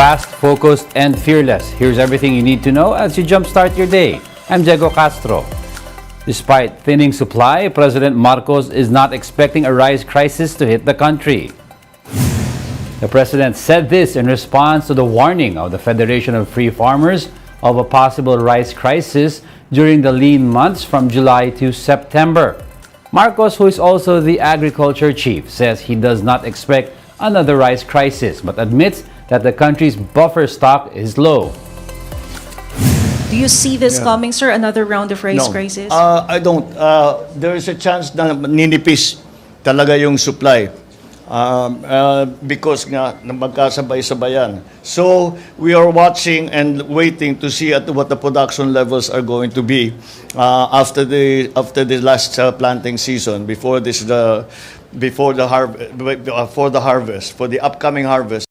Fast, focused, and fearless. Here's everything you need to know as you jumpstart your day. I'm Diego Castro. Despite thinning supply, President Marcos is not expecting a rice crisis to hit the country. The president said this in response to the warning of the Federation of Free Farmers of a possible rice crisis during the lean months from July to September. Marcos, who is also the agriculture chief, says he does not expect another rice crisis, but admits that the country's buffer stock is low. Do you see this coming, sir? Another round of rice crisis? I don't. There is a chance na ninipis talaga yung supply because nga na magkasabay-sabayan. So we are watching and waiting to see at what the production levels are going to be after the last planting season, for the harvest, for the upcoming harvest.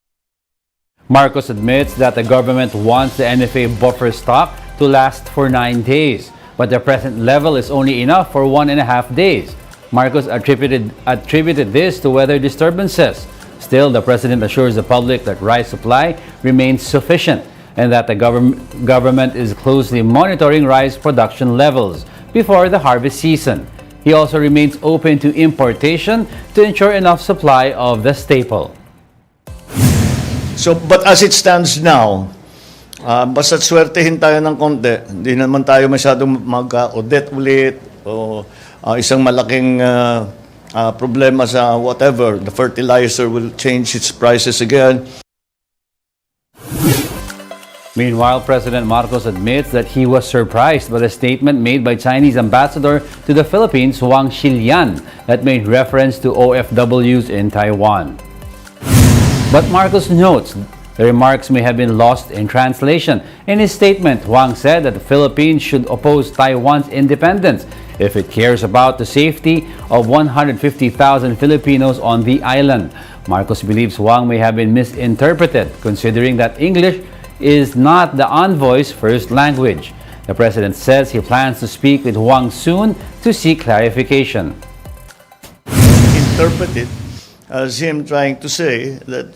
Marcos admits that the government wants the NFA buffer stock to last for 9 days, but the present level is only enough for 1.5 days. Marcos attributed this to weather disturbances. Still, the president assures the public that rice supply remains sufficient and that the government is closely monitoring rice production levels before the harvest season. He also remains open to importation to ensure enough supply of the staple. So, but as it stands now, basta't swertehin tayo ng konti, hindi naman tayo masyadong mag-audit ulit o isang malaking problema sa whatever. The fertilizer will change its prices again. Meanwhile, President Marcos admits that he was surprised by the statement made by Chinese ambassador to the Philippines, Wang Xilian, that made reference to OFWs in Taiwan. But Marcos notes the remarks may have been lost in translation. In his statement, Wang said that the Philippines should oppose Taiwan's independence if it cares about the safety of 150,000 Filipinos on the island. Marcos believes Wang may have been misinterpreted, considering that English is not the envoy's first language. The president says he plans to speak with Wang soon to seek clarification. Interpret it as him trying to say that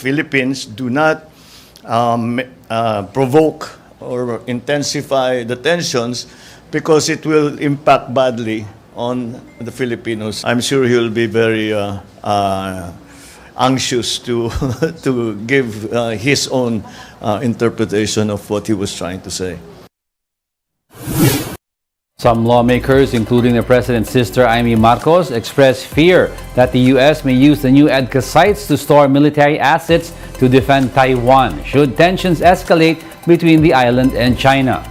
Philippines do not provoke or intensify the tensions because it will impact badly on the Filipinos. I'm sure he will be very anxious to to give his own interpretation of what he was trying to say. Some lawmakers, including the president's sister Amy Marcos, expressed fear that the U.S. may use the new EDCA sites to store military assets to defend Taiwan should tensions escalate between the island and China.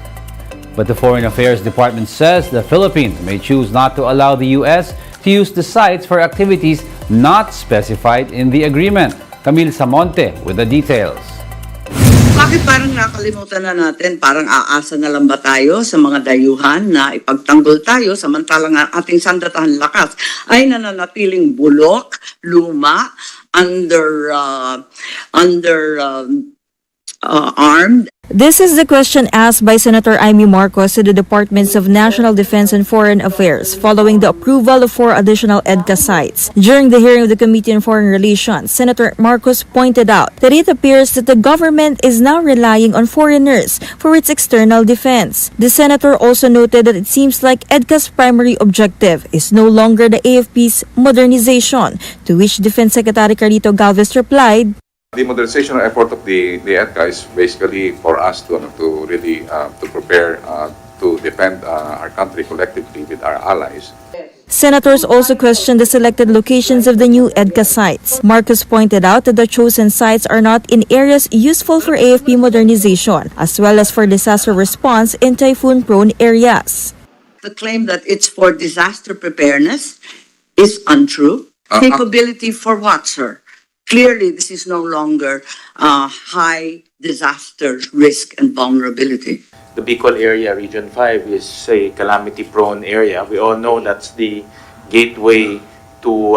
But the Foreign Affairs Department says the Philippines may choose not to allow the U.S. to use the sites for activities not specified in the agreement. Camille Samonte with the details. Bakit parang nakalimutan na natin, parang aasa na lang ba tayo sa mga dayuhan na ipagtanggol tayo samantalang ang ating sandatahan lakas ay nananatiling bulok, luma, armed? This is the question asked by Senator Amy Marcos to the Departments of National Defense and Foreign Affairs following the approval of 4 additional EDCA sites. During the hearing of the Committee on Foreign Relations, Senator Marcos pointed out that it appears that the government is now relying on foreigners for its external defense. The senator also noted that it seems like EDCA's primary objective is no longer the AFP's modernization, to which Defense Secretary Carito Galvez replied, the modernization effort of the EDCA is basically for us to really to prepare to defend our country collectively with our allies. Senators also questioned the selected locations of the new EDCA sites. Marcos pointed out that the chosen sites are not in areas useful for AFP modernization, as well as for disaster response in typhoon-prone areas. The claim that it's for disaster preparedness is untrue. Capability for what, sir? Clearly, this is no longer high disaster risk and vulnerability. The Bicol area, Region 5, is a calamity-prone area. We all know that's the gateway to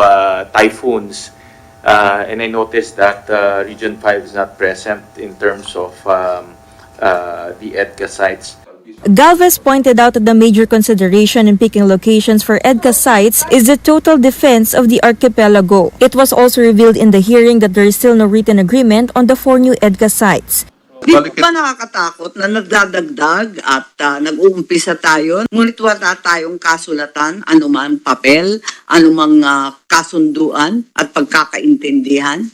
typhoons. And I noticed that Region 5 is not present in terms of the EDCA sites. Galvez pointed out that the major consideration in picking locations for EDCA sites is the total defense of the archipelago. It was also revealed in the hearing that there is still no written agreement on the 4 new EDCA sites. Di ba nakakatakot na nagdadagdag at nag-uumpisa tayo, ngunit wala tayong kasulatan, anuman papel, anumang kasunduan at pagkakaintindihan?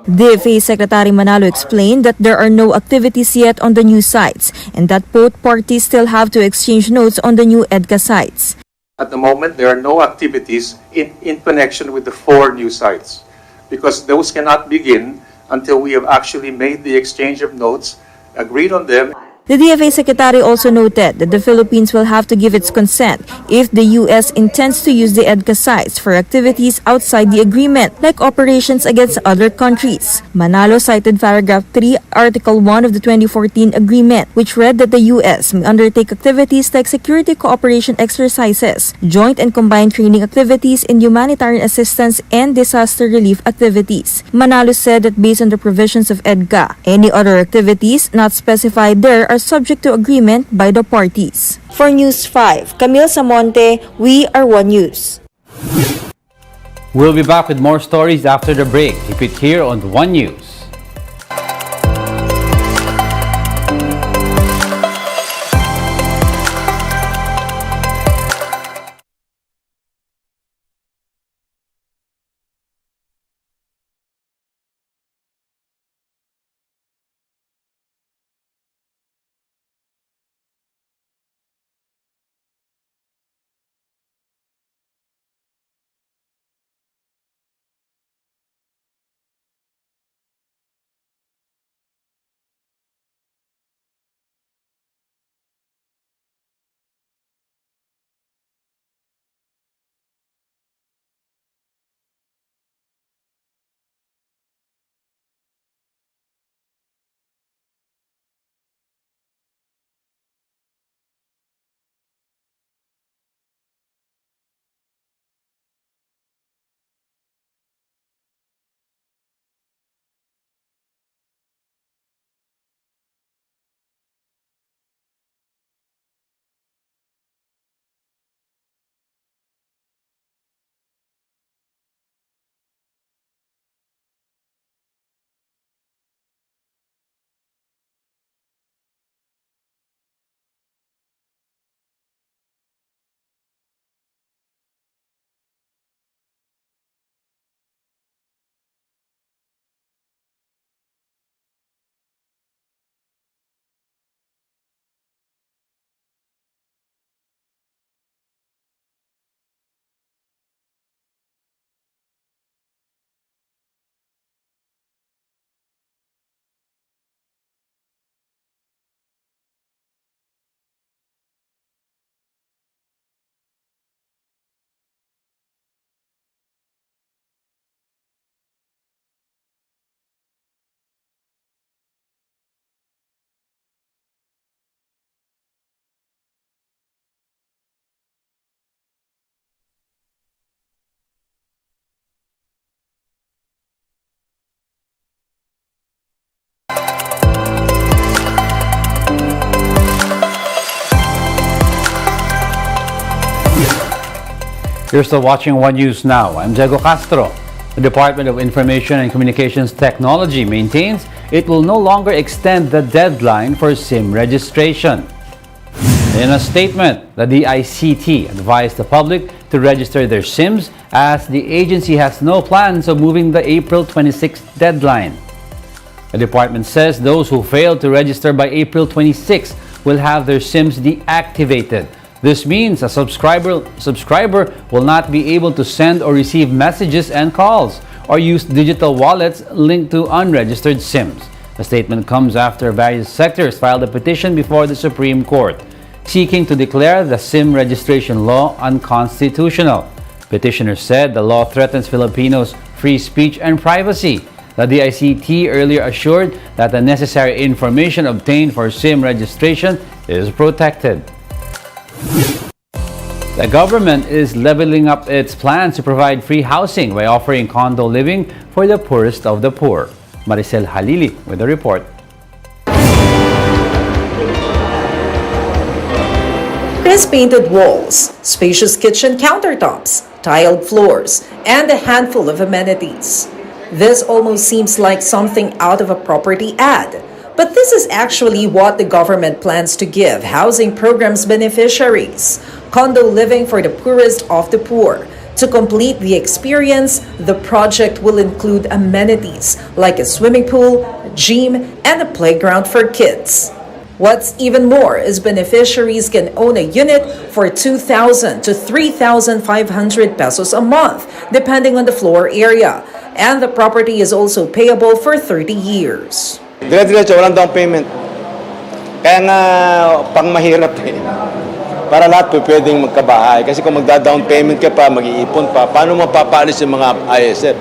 DFA Secretary Manalo explained that there are no activities yet on the new sites and that both parties still have to exchange notes on the new EDCA sites. At the moment, there are no activities in connection with the 4 new sites because those cannot begin until we have actually made the exchange of notes, agreed on them. The DFA Secretary also noted that the Philippines will have to give its consent if the U.S. intends to use the EDCA sites for activities outside the agreement, like operations against other countries. Manalo cited paragraph 3, article 1 of the 2014 agreement, which read that the U.S. may undertake activities like security cooperation exercises, joint and combined training activities in humanitarian assistance and disaster relief activities. Manalo said that based on the provisions of EDCA, any other activities not specified there are subject to agreement by the parties. For News 5, Camille Samonte, We Are One News. We'll be back with more stories after the break. Keep it here on One News. You're still watching One News Now. I'm Diego Castro. The Department of Information and Communications Technology maintains it will no longer extend the deadline for SIM registration. In a statement, the DICT advised the public to register their SIMs as the agency has no plans of moving the April 26th deadline. The department says those who fail to register by April 26 will have their SIMs deactivated. This means a subscriber will not be able to send or receive messages and calls or use digital wallets linked to unregistered SIMs. The statement comes after various sectors filed a petition before the Supreme Court seeking to declare the SIM registration law unconstitutional. Petitioners said the law threatens Filipinos' free speech and privacy. The DICT earlier assured that the necessary information obtained for SIM registration is protected. The government is leveling up its plans to provide free housing by offering condo living for the poorest of the poor. Maricel Halili with the report. has painted walls, spacious kitchen countertops, tiled floors, and a handful of amenities. This almost seems like something out of a property ad. But this is actually what the government plans to give housing programs beneficiaries: condo living for the poorest of the poor. To complete the experience, the project will include amenities like a swimming pool, a gym, and a playground for kids. What's even more is beneficiaries can own a unit for 2,000 to 3,500 pesos a month, depending on the floor area. And the property is also payable for 30 years. Dire-diretso, walang down payment. Kaya nga, pang mahirap eh. Para lahat pwedeng magkabahay. Kasi kung magda-down payment ka pa, mag-iipon pa, paano mapapaalis yung mga ISF?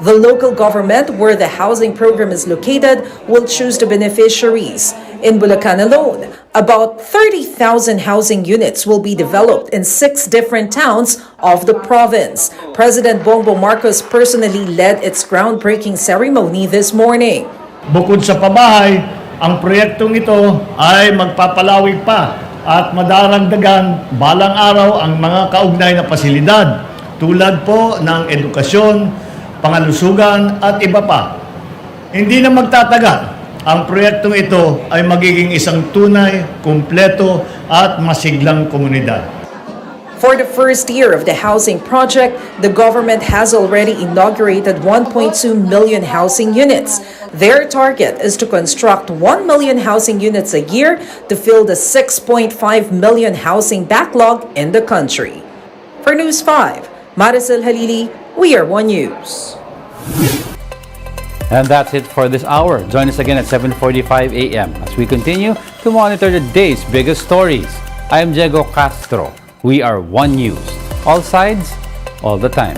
The local government where the housing program is located will choose the beneficiaries. In Bulacan alone, about 30,000 housing units will be developed in 6 different towns of the province. President Bongbong Marcos personally led its groundbreaking ceremony this morning. Bukod sa pabahay, ang proyektong ito ay magpapalawig pa at madaragdagan balang araw ang mga kaugnay na pasilidad tulad po ng edukasyon, pangalusugan at iba pa. Hindi na magtatagal. Ang proyektong ito ay magiging isang tunay, kumpleto at masiglang komunidad. For the first year of the housing project, the government has already inaugurated 1.2 million housing units. Their target is to construct 1 million housing units a year to fill the 6.5 million housing backlog in the country. For News 5, Maricel Halili, We Are One News. And that's it for this hour. Join us again at 7:45 a.m. as we continue to monitor the day's biggest stories. I am Diego Castro. We are One News. All sides, all the time.